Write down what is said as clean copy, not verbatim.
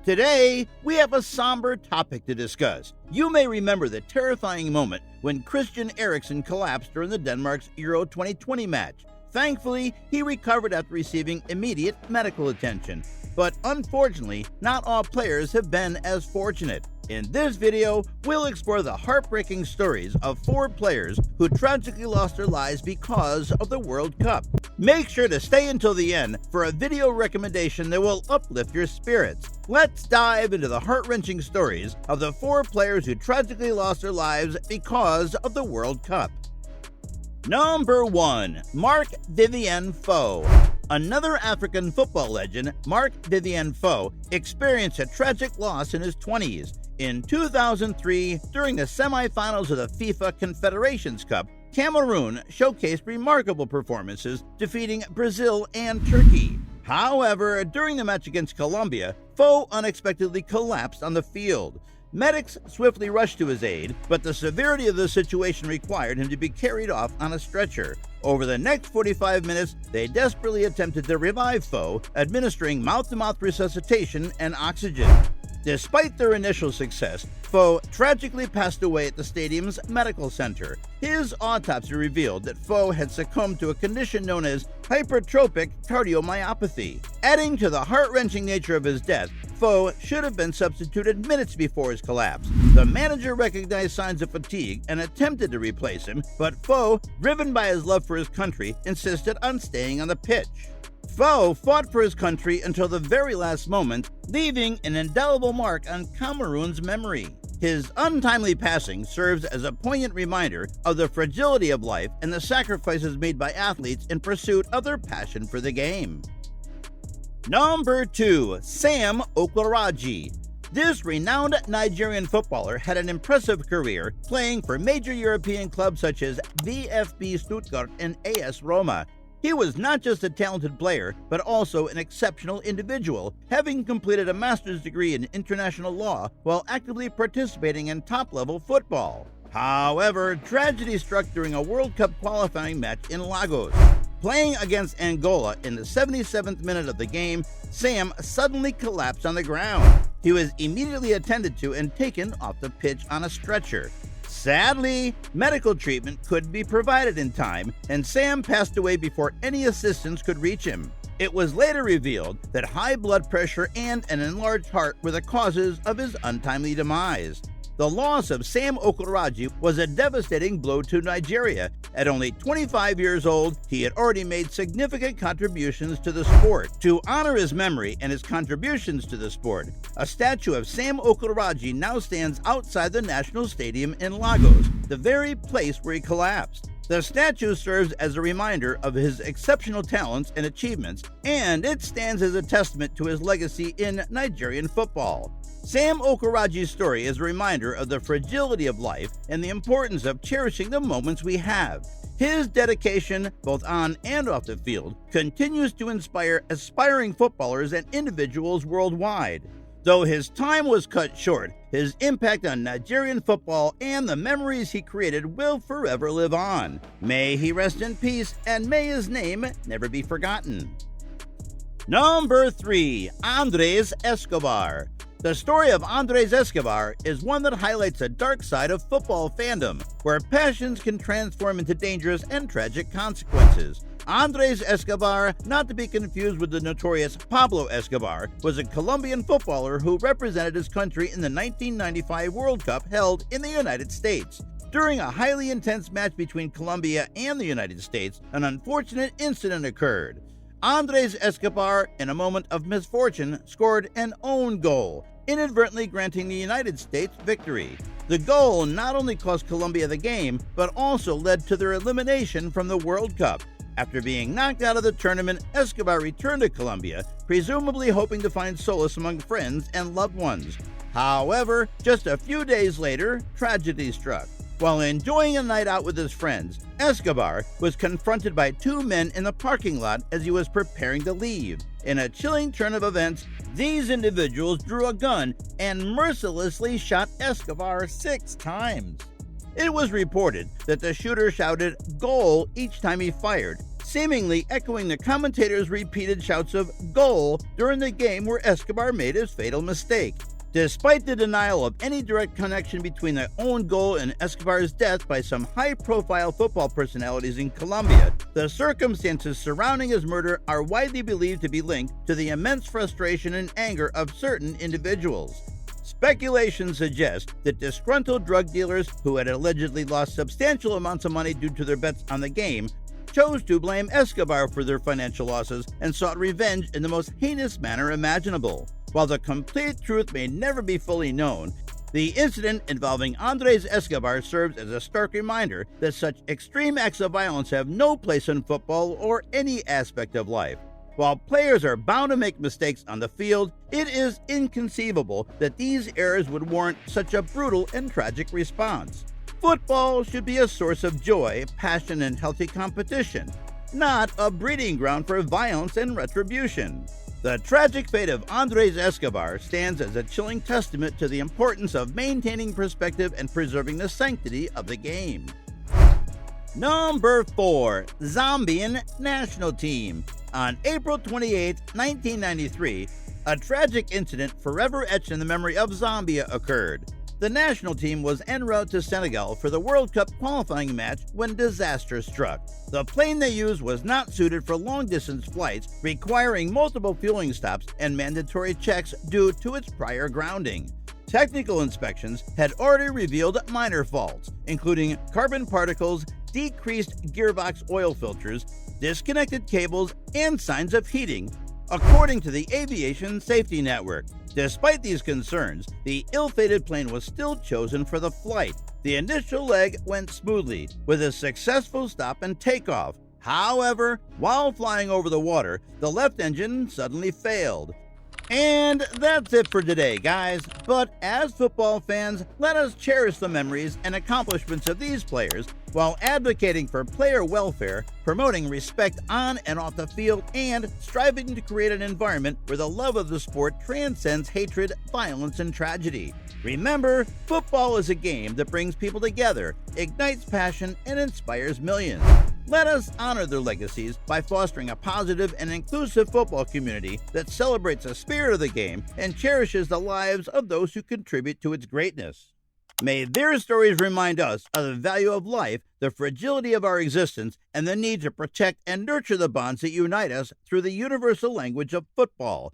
Today, we have a somber topic to discuss. You may remember the terrifying moment when Christian Eriksen collapsed during the Denmark's Euro 2020 match. Thankfully, he recovered after receiving immediate medical attention. But unfortunately, not all players have been as fortunate. In this video, we'll explore the heartbreaking stories of 4 players who tragically lost their lives because of the World Cup. Make sure to stay until the end for a video recommendation that will uplift your spirits. Let's dive into the heart-wrenching stories of the 4 players who tragically lost their lives because of the World Cup. Number 1. MarkVivien Foe. Another African football legend, MarkVivien Foe, experienced a tragic loss in his 20s. In 2003, during the semifinals of the FIFA Confederations Cup, Cameroon showcased remarkable performances, defeating Brazil and Turkey. However, during the match against Colombia, Foe unexpectedly collapsed on the field. Medics swiftly rushed to his aid, but the severity of the situation required him to be carried off on a stretcher. Over the next 45 minutes, they desperately attempted to revive Foe, administering mouth-to-mouth resuscitation and oxygen. Despite their initial success, Foe tragically passed away at the stadium's medical center. His autopsy revealed that Foe had succumbed to a condition known as hypertrophic cardiomyopathy. Adding to the heart-wrenching nature of his death, Foe should have been substituted minutes before his collapse. The manager recognized signs of fatigue and attempted to replace him, but Foe, driven by his love for his country, insisted on staying on the pitch. Foe fought for his country until the very last moment, leaving an indelible mark on Cameroon's memory. His untimely passing serves as a poignant reminder of the fragility of life and the sacrifices made by athletes in pursuit of their passion for the game. Number 2. Sam Okaraji. This renowned Nigerian footballer had an impressive career, playing for major European clubs such as VfB Stuttgart and AS Roma. He was not just a talented player, but also an exceptional individual, having completed a master's degree in international law while actively participating in top-level football. However, tragedy struck during a World Cup qualifying match in Lagos. Playing against Angola in the 77th minute of the game, Sam suddenly collapsed on the ground. He was immediately attended to and taken off the pitch on a stretcher. Sadly, medical treatment couldn't be provided in time, and Sam passed away before any assistance could reach him. It was later revealed that high blood pressure and an enlarged heart were the causes of his untimely demise. The loss of Sam Okaraji was a devastating blow to Nigeria. At only 25 years old, he had already made significant contributions to the sport. To honor his memory and his contributions to the sport, a statue of Sam Okaraji now stands outside the National Stadium in Lagos, the very place where he collapsed. The statue serves as a reminder of his exceptional talents and achievements, and it stands as a testament to his legacy in Nigerian football. Sam Okaraji's story is a reminder of the fragility of life and the importance of cherishing the moments we have. His dedication, both on and off the field, continues to inspire aspiring footballers and individuals worldwide. Though his time was cut short, his impact on Nigerian football and the memories he created will forever live on. May he rest in peace, and may his name never be forgotten. Number 3. Andres Escobar. The story of Andres Escobar is one that highlights a dark side of football fandom, where passions can transform into dangerous and tragic consequences. Andres Escobar, not to be confused with the notorious Pablo Escobar, was a Colombian footballer who represented his country in the 1995 World Cup held in the United States. During a highly intense match between Colombia and the United States, an unfortunate incident occurred. Andres Escobar, in a moment of misfortune, scored an own goal, inadvertently granting the United States victory. The goal not only cost Colombia the game, but also led to their elimination from the World Cup. After being knocked out of the tournament, Escobar returned to Colombia, presumably hoping to find solace among friends and loved ones. However, just a few days later, tragedy struck. While enjoying a night out with his friends, Escobar was confronted by 2 men in the parking lot as he was preparing to leave. In a chilling turn of events, these individuals drew a gun and mercilessly shot Escobar 6 times. It was reported that the shooter shouted "goal" each time he fired, seemingly echoing the commentators' repeated shouts of "goal" during the game where Escobar made his fatal mistake. Despite the denial of any direct connection between the own goal and Escobar's death by some high-profile football personalities in Colombia, the circumstances surrounding his murder are widely believed to be linked to the immense frustration and anger of certain individuals. Speculation suggests that disgruntled drug dealers who had allegedly lost substantial amounts of money due to their bets on the game chose to blame Escobar for their financial losses and sought revenge in the most heinous manner imaginable. While the complete truth may never be fully known, the incident involving Andres Escobar serves as a stark reminder that such extreme acts of violence have no place in football or any aspect of life. While players are bound to make mistakes on the field, it is inconceivable that these errors would warrant such a brutal and tragic response. Football should be a source of joy, passion, and healthy competition, not a breeding ground for violence and retribution. The tragic fate of Andres Escobar stands as a chilling testament to the importance of maintaining perspective and preserving the sanctity of the game. Number 4. Zambian National Team. On April 28, 1993, a tragic incident forever etched in the memory of Zambia occurred. The national team was en route to Senegal for the World Cup qualifying match when disaster struck. The plane they used was not suited for long-distance flights, requiring multiple fueling stops and mandatory checks due to its prior grounding. Technical inspections had already revealed minor faults, including carbon particles, decreased gearbox oil filters, disconnected cables, and signs of heating, according to the Aviation Safety Network. Despite these concerns, the ill-fated plane was still chosen for the flight. The initial leg went smoothly, with a successful stop and takeoff. However, while flying over the water, the left engine suddenly failed. And that's it for today, guys. But as football fans, let us cherish the memories and accomplishments of these players while advocating for player welfare, promoting respect on and off the field, and striving to create an environment where the love of the sport transcends hatred, violence, and tragedy. Remember, football is a game that brings people together, ignites passion, and inspires millions. Let us honor their legacies by fostering a positive and inclusive football community that celebrates the spirit of the game and cherishes the lives of those who contribute to its greatness. May their stories remind us of the value of life, the fragility of our existence, and the need to protect and nurture the bonds that unite us through the universal language of football.